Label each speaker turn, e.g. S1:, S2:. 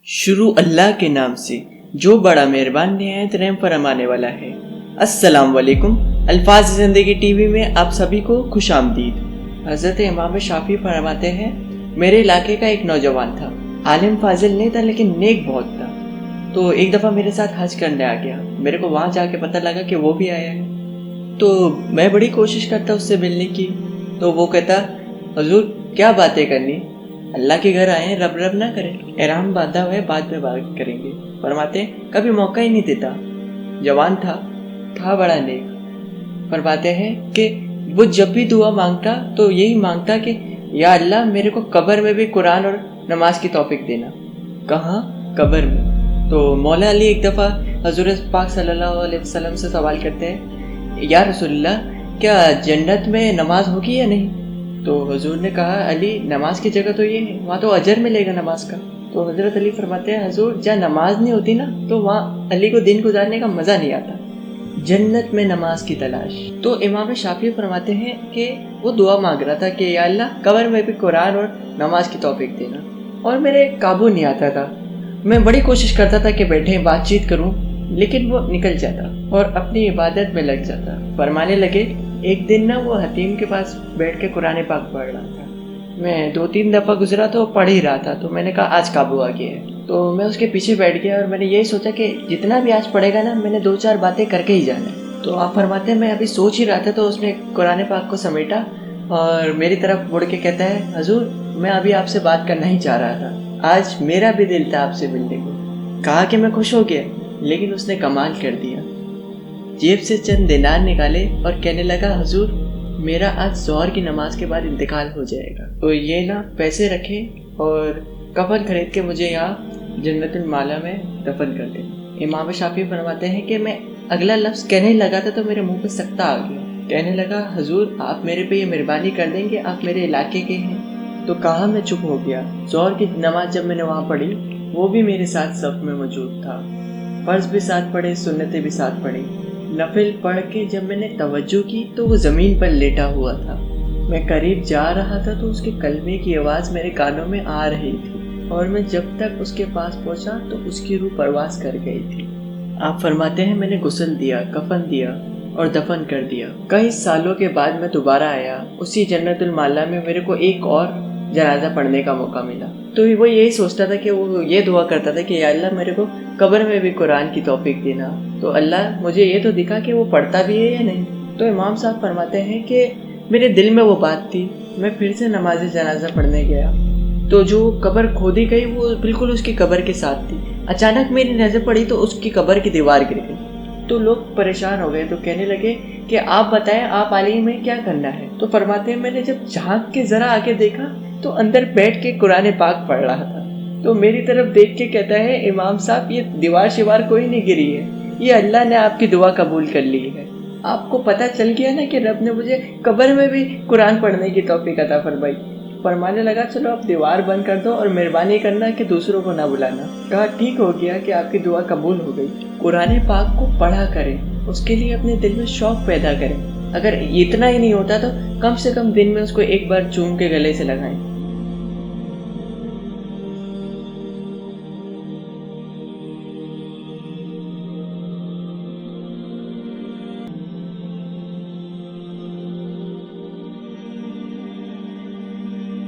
S1: शुरू अल्लाह के नाम से जो बड़ा मेहरबान निहायत रहम फरमाने वाला है। अस्सलाम वालेकुम। अल्फाज ज़िंदगी टीवी में आप सभी को खुश आमदीद। हज़रत इमाम शाफी फरमाते हैं, मेरे इलाके का एक नौजवान था, आलिम फाजिल नहीं था लेकिन नेक बहुत था। तो एक दफ़ा मेरे साथ हज करने आ गया। मेरे को वहाँ जाके पता लगा कि वो भी आया है। तो मैं बड़ी कोशिश करता उससे मिलने की। तो वो कहता, हुजूर क्या बातें करनी, अल्लाह के घर आए हैं, रब रब ना करें, एहराम बांधा हुआ है, बाद में बात करेंगे। फरमाते कभी मौका ही नहीं देता। जवान था बड़ा नेक। फरमाते हैं कि वो जब भी दुआ मांगता तो यही मांगता कि या अल्लाह मेरे को कब्र में भी कुरान और नमाज की तौफीक देना। कहाँ? कब्र में। तो मौला अली एक दफ़ा हज़रत पाक सल्लल्लाहु अलैहि वसल्लम से सवाल करते हैं, या रसूलल्लाह क्या जन्नत में नमाज होगी या नहीं? तो हुजूर ने कहा, अली नमाज की जगह तो ये है, वहाँ तो अजर मिलेगा नमाज का। तो हज़रत अली फरमाते हैं, हुजूर जहाँ नमाज नहीं होती ना तो वहाँ अली को दिन गुजारने का मज़ा नहीं आता। जन्नत में नमाज की तलाश। तो इमाम शाफी फरमाते हैं कि वो दुआ मांग रहा था कि या अल्लाह कब्र में भी कुरान और नमाज की तौफीक देना, और मेरे काबू नहीं आता था। मैं बड़ी कोशिश करता था कि बैठे बातचीत करूं, लेकिन वो निकल जाता और अपनी इबादत में लग जाता। फरमाने लगे, एक दिन ना वो हतीम के पास बैठ के कुरान पाक पढ़ रहा था। मैं 2-3 दफ़ा गुजरा तो पढ़ ही रहा था। तो मैंने कहा आज काबू आ गया है। तो मैं उसके पीछे बैठ गया और मैंने यही सोचा कि जितना भी आज पढ़ेगा ना, मैंने 2-4 बातें करके ही जाना है। तो आप फरमाते हैं मैं अभी सोच ही रहा था तो उसने कुरान पाक को समेटा और मेरी तरफ मुड़ के कहता है, हुजूर मैं अभी आपसे बात करना ही चाह रहा था, आज मेरा भी दिल था आपसे मिलने को। कहा कि मैं खुश हो गया, लेकिन उसने कमाल कर दिया। जेब से चंद दिनार निकाले और कहने लगा, हुजूर मेरा आज ज़ोहर की नमाज के बाद इंतकाल हो जाएगा, तो ये ना पैसे रखें और कफन खरीद के मुझे यहाँ जन्नतुल माला में दफन कर दें। इमाम शाफी फरमाते हैं कि मैं अगला लफ्ज़ कहने लगा था तो मेरे मुंह पे सकता आ गया। कहने लगा, हुजूर आप मेरे पे ये मेहरबानी कर देंगे, आप मेरे इलाके के हैं। तो कहा मैं चुप हो गया। ज़ोहर की नमाज जब मैंने वहाँ पढ़ी, वो भी मेरे साथ सफ़ में मौजूद था। फ़र्ज़ भी साथ पढ़े, सुन्नतें भी साथ पढ़ी। नफिल पढ़ के जब मैंने तवज्जो की तो वो ज़मीन पर लेटा हुआ था। मैं करीब जा रहा था तो उसके कलमे की आवाज़ मेरे कानों में आ रही थी, और मैं जब तक उसके पास पहुंचा तो उसकी रूह परवास कर गई थी। आप फरमाते हैं मैंने गुस्ल दिया, कफन दिया और दफन कर दिया। कई सालों के बाद मैं दोबारा आया। उसी जन्नतुल माला में मेरे को एक और जनाजा पढ़ने का मौका मिला। तो वो यही सोचता था कि वो ये दुआ करता था कि या अल्लाह मेरे को कब्र में भी कुरान की तौफीक देना। तो अल्लाह मुझे ये तो दिखा कि वो पढ़ता भी है या नहीं। तो इमाम साहब फरमाते हैं कि मेरे दिल में वो बात थी। मैं फिर से नमाज जनाजा पढ़ने गया तो जो कब्र खोदी गई वो बिल्कुल उसकी कब्र के साथ थी। अचानक मेरी नज़र पड़ी तो उसकी कब्र की दीवार गिर गई। तो लोग परेशान हो गए। तो कहने लगे कि आप बताएं, आप आलिम में क्या करना है? तो फरमाते हैं मैंने जब झांक के ज़रा आगे देखा तो अंदर बैठ के कुरान पाक पढ़ रहा था। तो मेरी तरफ देख के कहता है, इमाम साहब ये दीवार शिवार कोई नहीं गिरी है, ये अल्लाह ने आपकी दुआ कबूल कर ली है। आपको पता चल गया ना कि रब ने मुझे कब्र में भी कुरान पढ़ने की तौफीक अता फरमाई। फरमाने लगा, चलो आप दीवार बंद कर दो और मेहरबानी करना कि दूसरों को ना बुलाना। कहा ठीक हो गया कि आपकी दुआ कबूल हो गई। कुरान पाक को पढ़ा करें, उसके लिए अपने दिल में शौक़ पैदा करें। अगर इतना ही नहीं होता तो कम से कम दिन में उसको एक बार चूम के गले से लगाएं।